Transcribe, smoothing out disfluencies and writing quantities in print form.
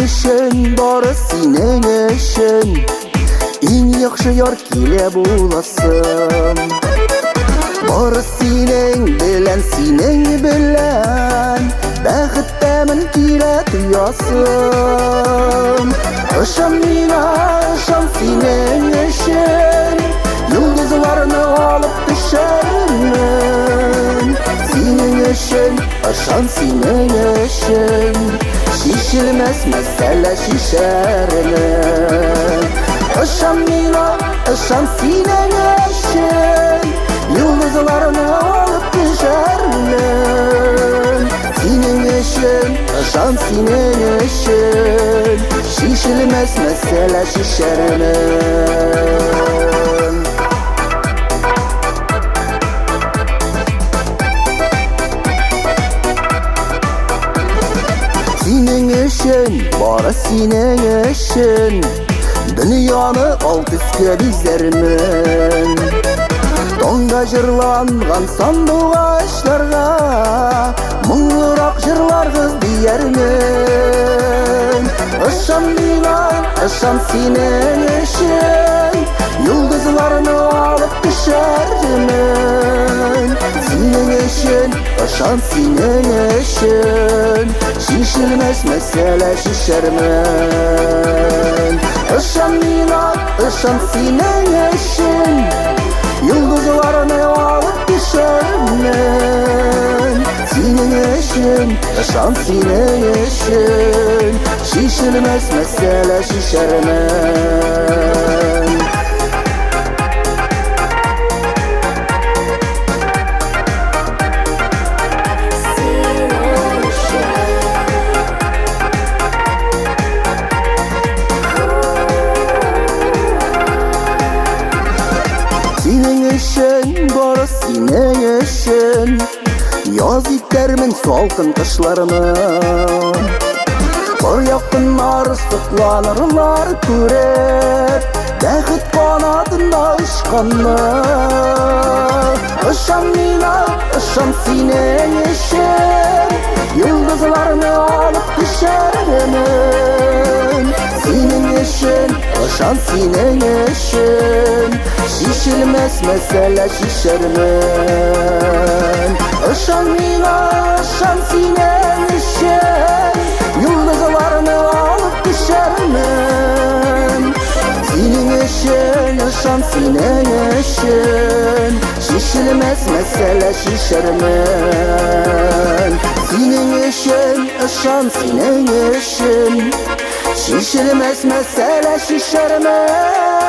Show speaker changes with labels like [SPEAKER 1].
[SPEAKER 1] үшін бары сенің үшін, ең яхшы яр келе буласым. Бары сенің белән, бәхеттәмен килә тоясым. Ышан миңа, ышан синең өчен, йолдызларны алып төшәрмен. Синең өчен, ышан синең өчен, шишелмәс мәсьәлә шишәрмен. Ышан миңа, ышан синең өчен, йолдызларны алып төшәрмен. Синең өчен, ышан синең өчен, шишелмәс мәсьәлә шишәрмен. Синең өчен, бары синең өчен, дөньяны алт өскә бизәрмен. Таңда җырланган сандугачларга моңлырак җырларгыз диярмен. Ышан миңа, ышан синең өчен, йолдызларны алып төшәрмен. Синең өчен, ышан синең өчен, шишелмәс мәсьәлә шишәрмен. Ышан миңа, ышан синең өчен, йолдызларны алып төшәрмен. Синең өчен, ышан синең өчен, шишелмәс мәсьәлә шишәрмен. Синең өчен, бары синең өчен, яз итәрмен салкын кышларны. Бар якыннар сокланырлар күреп, бәхет канатында очканны. Ышан миңа, ышан синең өчен, йолдызларны алып төшәрмен. Синең өчен, ышан синең өчен, шишелмәс мәсьәлә шишәрмен. Ышан миңа, ышан синең өчен, йолдызларны алып төшәрмен. Синең өчен, ышан синең өчен, шишелмәс мәсьәлә шишәрмен. Синең өчен, ышан синең өчен, шишелмәс мәсьәлә шишәрмен.